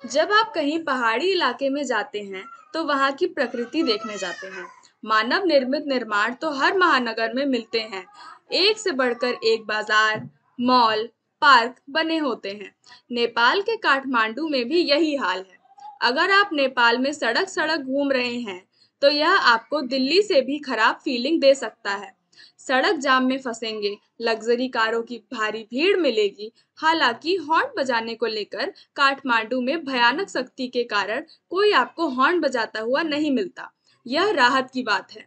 जब आप कहीं पहाड़ी इलाके में जाते हैं तो वहाँ की प्रकृति देखने जाते हैं। मानव निर्मित निर्माण तो हर महानगर में मिलते हैं। एक से बढ़कर एक बाजार, मॉल, पार्क बने होते हैं। नेपाल के काठमांडू में भी यही हाल है। अगर आप नेपाल में सड़क सड़क घूम रहे हैं तो यह आपको दिल्ली से भी खराब फीलिंग दे सकता है। सड़क जाम में फंसेंगे, लग्जरी कारों की भारी भीड़ मिलेगी। हालांकि हॉर्न बजाने को लेकर काठमांडू में भयानक सख्ती के कारण कोई आपको हॉर्न बजाता हुआ नहीं मिलता। यह राहत की बात है।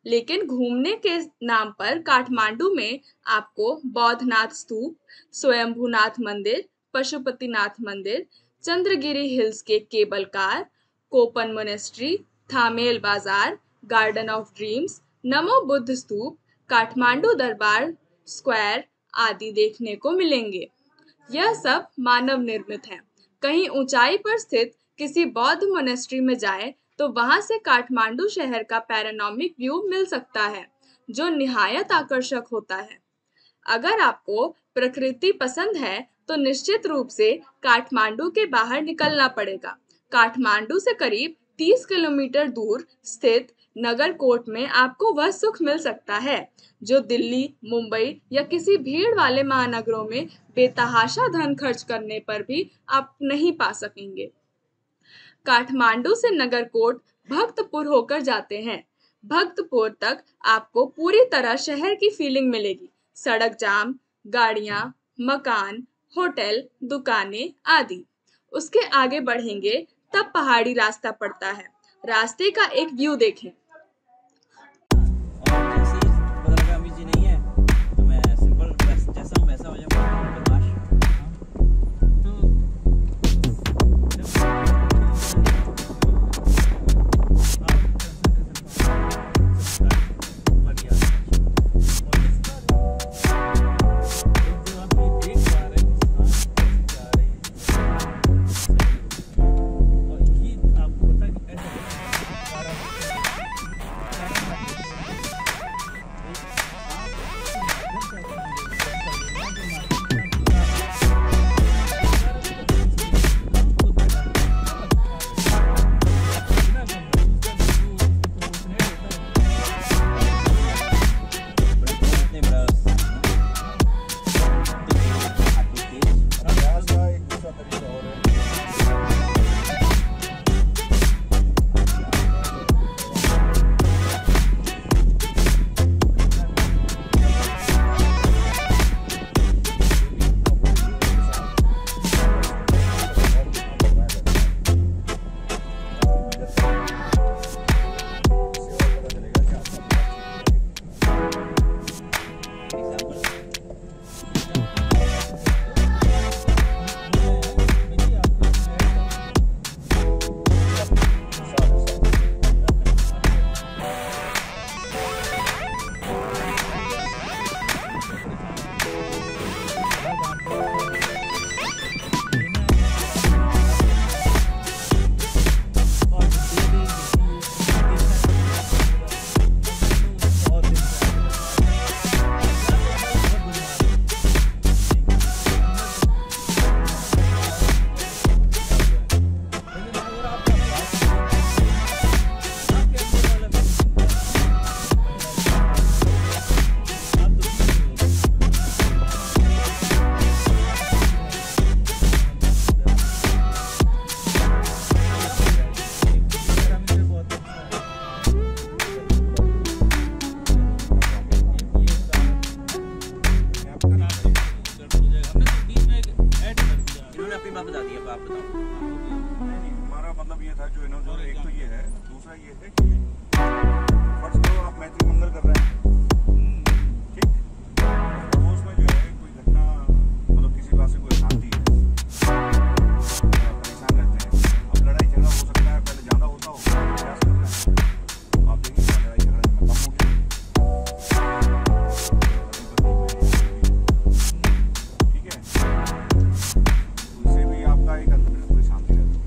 लेकिन घूमने के नाम पर काठमांडू में आपको बौद्धनाथ स्तूप, स्वयंभूनाथ मंदिर, पशुपतिनाथ मंदिर, चंद्रगिरी हिल्स के cable car, Köppen monastery, Thamel बाजार, गार्डन ऑफ ड्रीम्स, नमो बुद्ध स्तूप, काठमांडू दरबार स्क्वायर आदि देखने को मिलेंगे। यह सब मानव निर्मित है। कहीं ऊंचाई पर स्थित किसी बौद्ध मोनेस्ट्री में जाएं तो वहां से काठमांडू शहर का पैरानॉमिक व्यू मिल सकता है, जो निहायत आकर्षक होता है। अगर आपको प्रकृति पसंद है तो निश्चित रूप से काठमांडू के बाहर निकलना पड़ेगा। काठमांडू से करीब 30 किलोमीटर दूर स्थित नगरकोट में आपको वह सुख मिल सकता है जो दिल्ली, मुंबई या किसी भीड़ वाले महानगरों में बेतहाशा धन खर्च करने पर भी आप नहीं पा सकेंगे। काठमांडू से नगरकोट भक्तपुर होकर जाते हैं। भक्तपुर तक आपको पूरी तरह शहर की फीलिंग मिलेगी। सड़क जाम, गाड़ियां, मकान, होटल, दुकानें आदि। उसके आगे बढ़ेंगे तब पहाड़ी रास्ता पड़ता है। रास्ते का एक व्यू देखें। हमारा मतलब ये था जो इन्होंने, एक तो ये है, दूसरा ये है कि फर्स्ट तो आप मैत्री मंगल कर रहे हैं, ठीक, पड़ोस में जो है कोई घटना, मतलब किसी बात से कोई शांति है, परेशान रहते हैं, अब लड़ाई झगड़ा हो सकता है, पहले ज़्यादा होता हो, प्रयास करना है, तो आप देखिए लड़ाई झगड़ा कम हो गया, ठीक है, तो इससे भी आपका एक अंदर कोई शांति रहती है।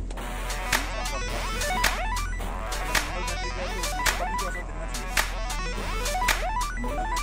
मंगल में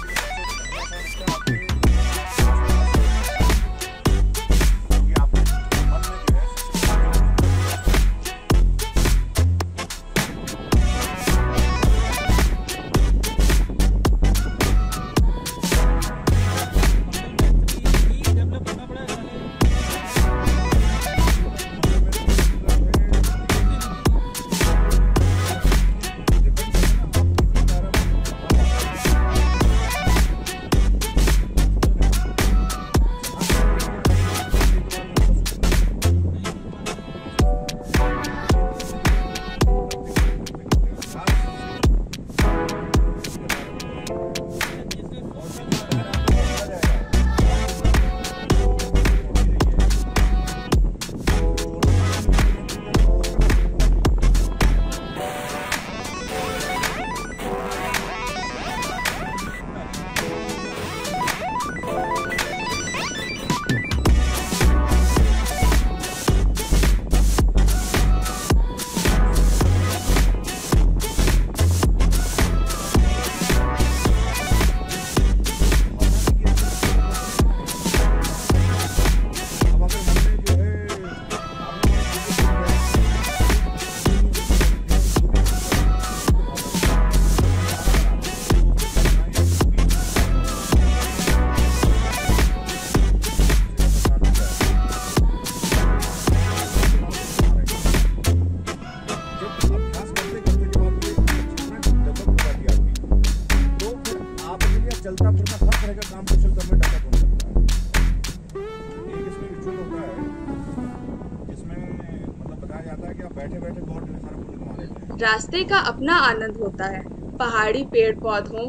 बैठे बहुत ढेर सारा पुण्य कमा लेते हैं। रास्ते का अपना आनंद होता है। पहाड़ी, पेड़ पौधों,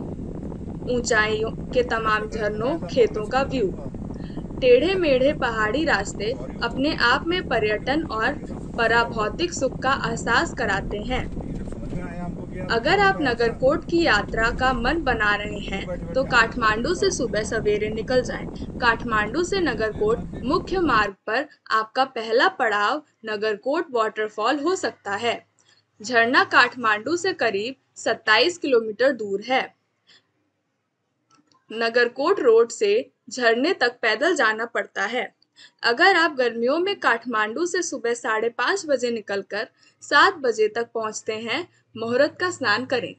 ऊंचाइयों के तमाम झरनों, खेतों का व्यू। टेढ़े मेढ़े पहाड़ी रास्ते अपने आप में पर्यटन और पराभौतिक सुख का एहसास कराते हैं। समझ में आया आपको कि अगर आप नगरकोट की यात्रा का मन बना रहे हैं तो काठमांडू से सुबह सवेरे निकल जाएं। काठमांडू से नगरकोट मुख्य मार्ग पर आपका पहला पड़ाव नगरकोट वाटरफॉल हो सकता है। झरना काठमांडू से करीब 27 किलोमीटर दूर है। नगरकोट रोड से झरने तक पैदल जाना पड़ता है। अगर आप गर्मियों में काठमांडू से सुबह 5:30 बजे निकलकर 7 बजे तक पहुंचते हैं, मुहूर्त का स्नान करें।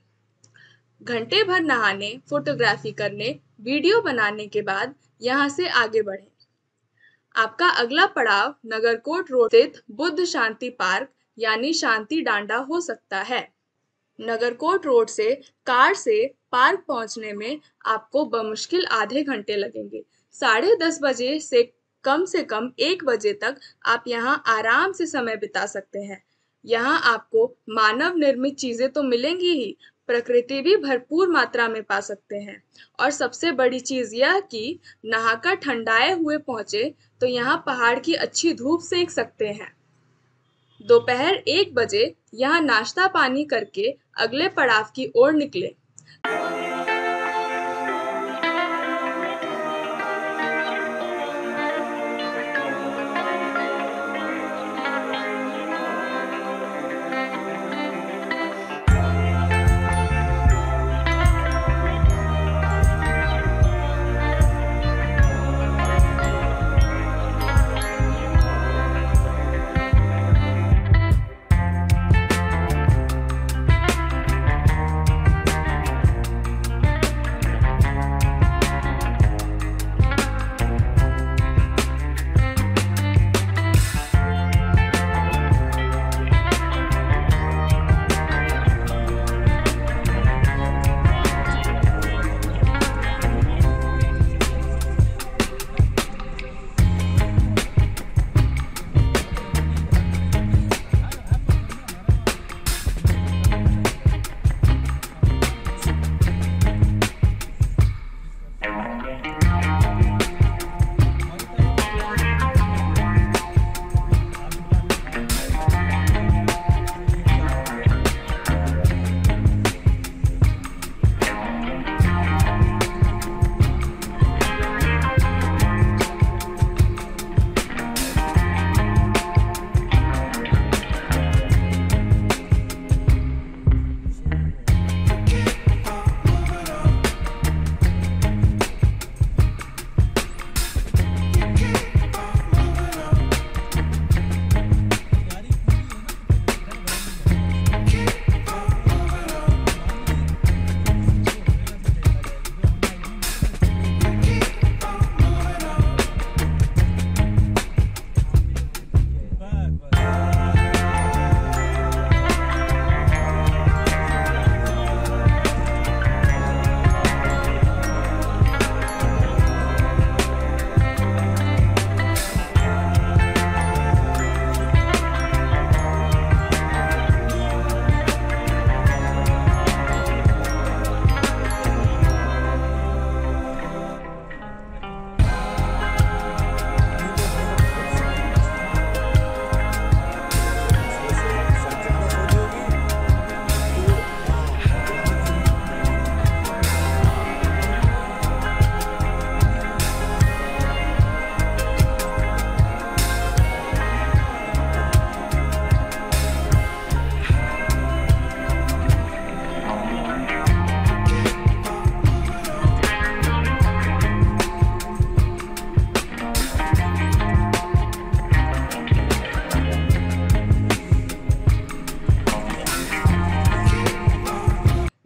घंटे भर नहाने, फोटोग्राफी करने, वीडियो बनाने के बाद यहां से आगे बढ़ें। आपका अगला पड़ाव नगरकोट रोड स्थित बुद्ध शांति पार्क यानी शांति डांडा हो सकता है। नगरकोट रोड से कार से पार्क पहुंचने में आपको बमुश्किल आधे घंटे लगेंगे। 10:30 बजे से कम 1 बजे तक आप यहां आराम से समय बिता सकते हैं। यहां आपको मानव निर्मित चीजें तो मिलेंगी ही, प्रकृति भी भरपूर मात्रा में पा सकते हैं। और सबसे बड़ी चीज यह कि नहाकर ठंडाए हुए पहुंचे तो यहाँ पहाड़ की अच्छी धूप सेक सकते हैं। दोपहर 1 बजे यहाँ नाश्ता पानी करके अगले पड़ाव की ओर निकले।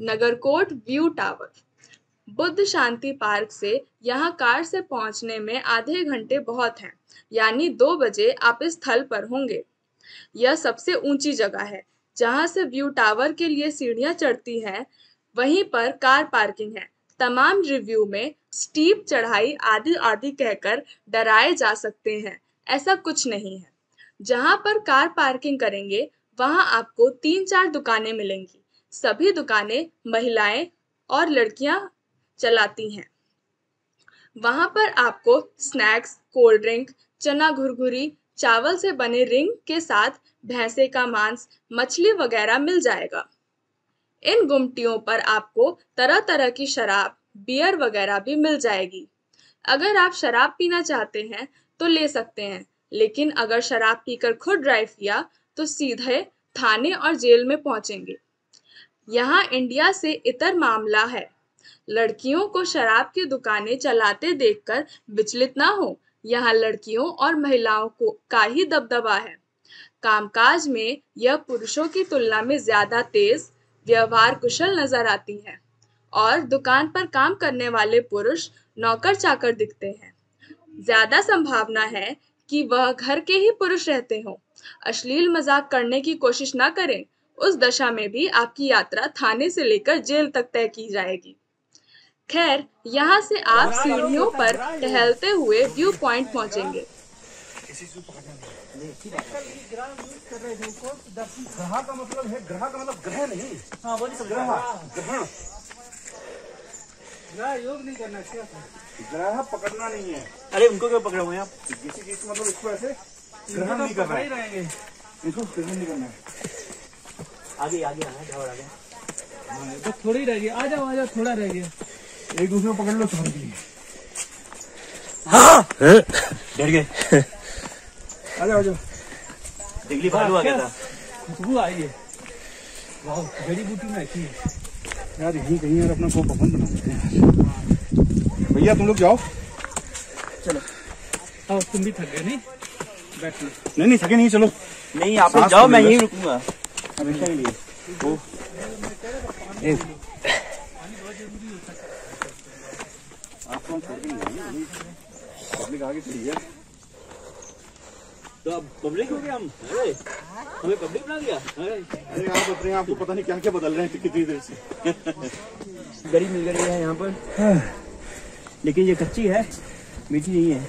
Nagarkot view tower. Buddha Shanti park से यहाँ कार से पहुंचने में आधे घंटे बहुत हैं, यानी 2 बजे आप इस स्थल पर होंगे। यह सबसे ऊंची जगह है जहां से व्यू टावर के लिए सीढ़ियां चढ़ती हैं। वहीं पर कार पार्किंग है। तमाम रिव्यू में स्टीप चढ़ाई आदि आदि कहकर डराए जा सकते हैं, ऐसा कुछ नहीं है। जहां पर कार पार्किंग करेंगे वहां आपको 3-4 दुकानें मिलेंगी। सभी दुकानें महिलाएं और लड़कियां चलाती हैं। वहां पर आपको स्नैक्स, कोल्ड ड्रिंक, चना घुरघुरी, चावल से बने रिंग के साथ भैंसे का मांस, मछली वगैरह मिल जाएगा। इन गुमटियों पर आपको तरह तरह की शराब, बियर वगैरह भी मिल जाएगी। अगर आप शराब पीना चाहते हैं तो ले सकते हैं, लेकिन अगर शराब पीकर खुद ड्राइव किया तो सीधे थाने और जेल में पहुंचेंगे। यहाँ इंडिया से इतर मामला है। लड़कियों को शराब की दुकानें चलाते देखकर विचलित ना हो। यहाँ लड़कियों और महिलाओं को का ही दबदबा है। कामकाज में यह पुरुषों की तुलना में ज्यादा तेज, व्यवहार कुशल नजर आती है और दुकान पर काम करने वाले पुरुष नौकर चाकर दिखते हैं। ज्यादा संभावना है कि वह घर के ही पुरुष रहते हों। अश्लील मजाक करने की कोशिश ना करें, उस दशा में भी आपकी यात्रा थाने से लेकर जेल तक तय की जाएगी। खैर, यहाँ से आप सीढ़ियों पर टहलते हुए व्यू पॉइंट पहुंचेंगे। ग्रह का मतलब है, ग्रह का मतलब ग्रह नहीं। हाँ, वो नहीं समझ रहा। ग्रहण, ग्रह योग नहीं करना चाहिए। ग्रह पकड़ना नहीं है। अरे उनको क्यों पकड़े हुए हैं आप? किसी चीज का मतलब इसको ऐसे ग्रहण नहीं करना है, इसको ग्रहण नहीं करना है। आगे आगे आना, जाओ आगे। तो थोड़ी रह गई, आ जाओ थोड़ा रह गया। एक दूसरे को पकड़ लो समझ के लिए। डर गए। आ जाओ, आ जाओ। जंगली भालू आ गया था। खुशबू आई है, जड़ी बूटी में ऐसी है यार। यहीं कहीं यार अपना को भवन बना देते हैं। भैया तुम लोग जाओ, चलो। अब तुम भी थक गए नहीं? बैठ लो। नहीं थके नहीं, चलो। नहीं आप लोग जाओ, मैं यहीं रुकूंगा हमेशा के लिए। पब्लिक आगे चली है तो अब पब्लिक हो गया हम। अरे हमें पब्लिक बना दिया। अरे आप अपने आप को पता नहीं क्या क्या बदल रहे हैं कितनी देर से। गरी मिल गई है यहाँ पर, लेकिन ये कच्ची है, मीठी नहीं है।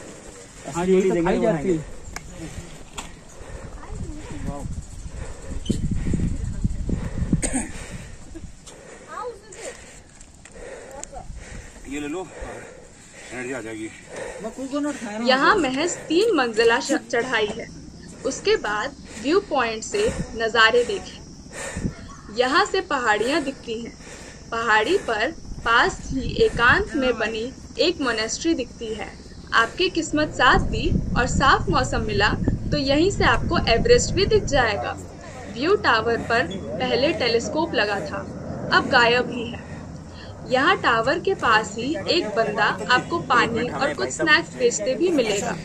आज यही तो खाई जाती है। ये ले लो, एनर्जी आ जाएगी। यहाँ महज 3 मंजिला चढ़ाई है। उसके बाद व्यू पॉइंट से नज़ारे देखें। यहाँ से पहाड़ियाँ दिखती हैं। पहाड़ी पर पास ही एकांत में बनी एक मोनेस्ट्री दिखती है। आपकी किस्मत साथ दी और साफ मौसम मिला तो यहीं से आपको एवरेस्ट भी दिख जाएगा। व्यू टावर पर पहले टेलीस्कोप लगा था, अब गायब ही है। यहाँ टावर के पास ही एक बंदा आपको पानी और कुछ स्नैक्स बेचते भी मिलेगा।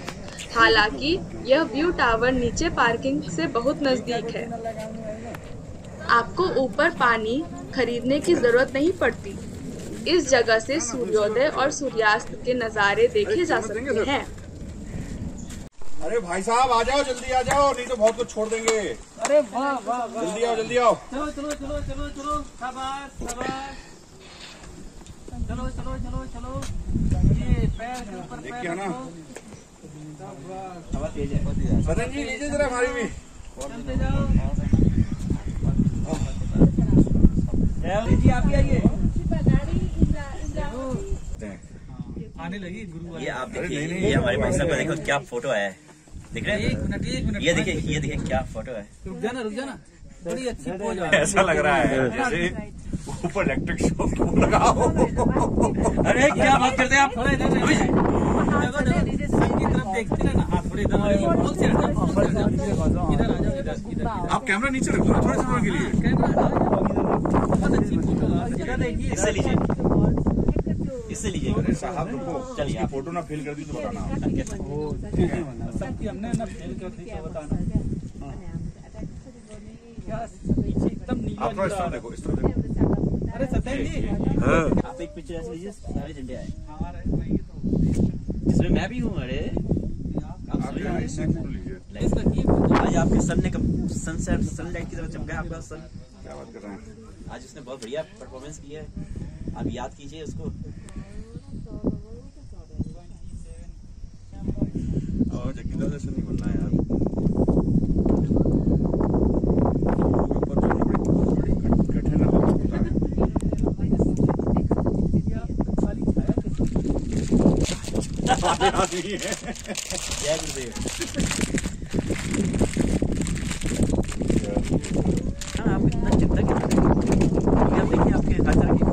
हालांकि यह व्यू टावर नीचे पार्किंग से बहुत नजदीक है। आपको ऊपर पानी खरीदने की जरूरत नहीं पड़ती। इस जगह से सूर्योदय और सूर्यास्त के नज़ारे देखे जा सकते हैं। अरे भाई साहब आ जाओ, जल्दी आ जाओ, नहीं तो बहुत कुछ छोड़ देंगे। अरे वाह वाह वाह, जल्दी आओ, जल्दी आओ। चलो चलो चलो चलो चलो, शाबाश शाबाश, चलो चलो चलो चलो। ये पैर के ऊपर देख पैर के आना। हवा तेज है। सदन जी लीजिए जरा हमारी भी। चलते जाओ। जी आप भी आइए। आने लगी गुरु। ये आप देखिए, ये हमारे भाई साहब का देखो क्या फोटो आया है, दिख रहे हैं? एक मिनट ये देखिए क्या फोटो है। रुक जाना, बड़ी अच्छी पोज है। ऐसा लग रहा है जैसे ऊपर इलेक्ट्रिक शॉक लगाओ। अरे क्या बात करते हैं आप? थोड़ा इधर की तरफ देखते रहना। हाँ थोड़े इधर आ जाओ। आप कैमरा नीचे रखो ना थोड़े समय के लिए। बहुत अच्छी फोटो है। इससे लीजिए, इससे लीजिए। अरे साहब रुको, चलिए आप फोटो ना फेल कर दी तो बताना। सबकी हमने ना फेल कर दी तो बताना। क्या एकदम नीला आप थोड़ा इस तरह देखो, इस तरह देखो। अरे सत्येंद्र जी, आप एक पिक्चर ऐसे लीजिए, सारे झंडे आए हमारा वही तो। जिसमें मैं भी हूँ। अरे आप यहाँ इससे फोटो लीजिए। आज आपके सन ने सनसेट सनलाइट की तरफ चमका है आपका सन। क्या बात कर रहे हैं? आज उसने बहुत बढ़िया परफॉर्मेंस की है, आप याद कीजिए उसको। और जग्गीदार जैसे नहीं बनना है यार। आदमी है। जय गुरुदेव। हाँ, आप इतना चिंता क्यों कर रहे हैं? आप देखिए आपके हर तरह की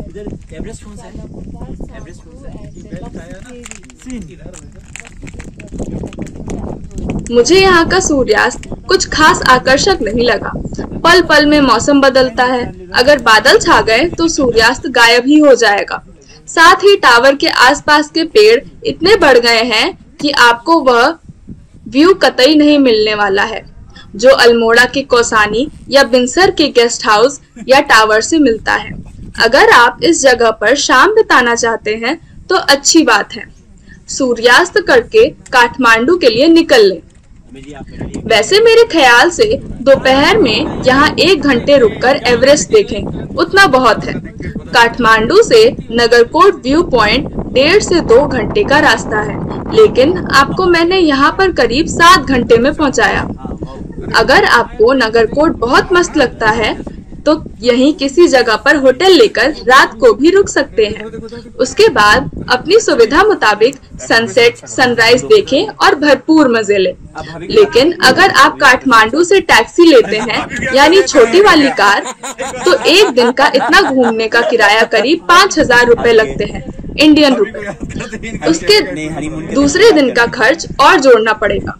इधर एवरेस्ट कौन सा है? एवरेस्ट कौन सा है? मुझे यहाँ का सूर्यास्त कुछ खास आकर्षक नहीं लगा। पल पल में मौसम बदलता है। अगर बादल छा गए तो सूर्यास्त गायब ही हो जाएगा। साथ ही टावर के आसपास के पेड़ इतने बढ़ गए हैं कि आपको वह व्यू कतई नहीं मिलने वाला है जो अल्मोड़ा के कौसानी या बिनसर के गेस्ट हाउस या टावर से मिलता है। अगर आप इस जगह पर शाम बिताना चाहते हैं तो अच्छी बात है। सूर्यास्त करके काठमांडू के लिए निकल लें। वैसे मेरे ख्याल से दोपहर में यहाँ 1 घंटे रुककर एवरेस्ट देखें, उतना बहुत है। काठमांडू से नगरकोट व्यू पॉइंट 1.5 से 2 घंटे का रास्ता है, लेकिन आपको मैंने यहाँ पर करीब 7 घंटे में पहुँचाया। अगर आपको नगरकोट बहुत मस्त लगता है तो यहीं किसी जगह पर होटल लेकर रात को भी रुक सकते हैं। उसके बाद अपनी सुविधा मुताबिक सनसेट सनराइज देखें और भरपूर मजे लें। लेकिन अगर आप काठमांडू से टैक्सी लेते हैं यानी छोटी वाली कार, तो 1 दिन का इतना घूमने का किराया करीब 5,000 रुपए लगते हैं इंडियन रुपए। उसके दूसरे दिन का खर्च और जोड़ना पड़ेगा।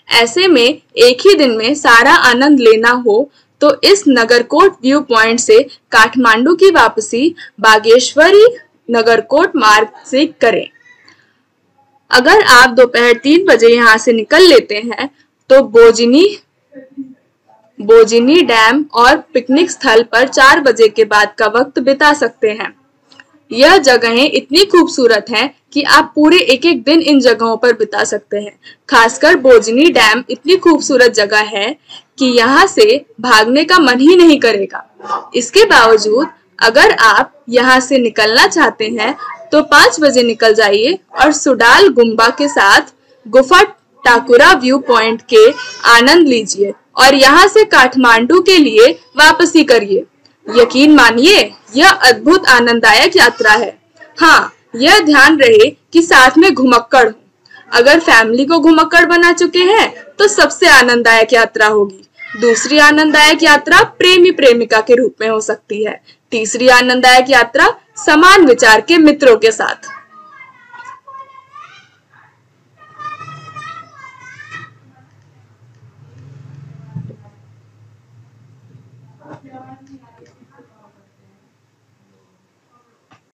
ऐसे में एक ही दिन में सारा आनंद लेना हो तो इस नगरकोट व्यू पॉइंट से काठमांडू की वापसी बागेश्वरी नगरकोट मार्ग से करें। अगर आप दोपहर 3 बजे यहाँ से निकल लेते हैं तो बोजिनी डैम और पिकनिक स्थल पर 4 बजे के बाद का वक्त बिता सकते हैं। यह जगहें इतनी खूबसूरत हैं कि आप पूरे एक दिन इन जगहों पर बिता सकते हैं। खासकर बोजिनी डैम इतनी खूबसूरत जगह है कि यहाँ से भागने का मन ही नहीं करेगा। इसके बावजूद अगर आप यहाँ से निकलना चाहते हैं तो 5 बजे निकल जाइए और सुडाल गुम्बा के साथ गुफा टाकुरा व्यू पॉइंट के आनंद लीजिए और यहाँ से काठमांडू के लिए वापसी करिए। यकीन मानिए यह अद्भुत आनंददायक यात्रा है। हाँ, यह ध्यान रहे कि साथ में घुमक्कड़ हो। अगर फैमिली को घुमक्कड़ बना चुके हैं तो सबसे आनंददायक यात्रा होगी। दूसरी आनंददायक यात्रा प्रेमी प्रेमिका के रूप में हो सकती है। तीसरी आनंददायक यात्रा समान विचार के मित्रों के साथ।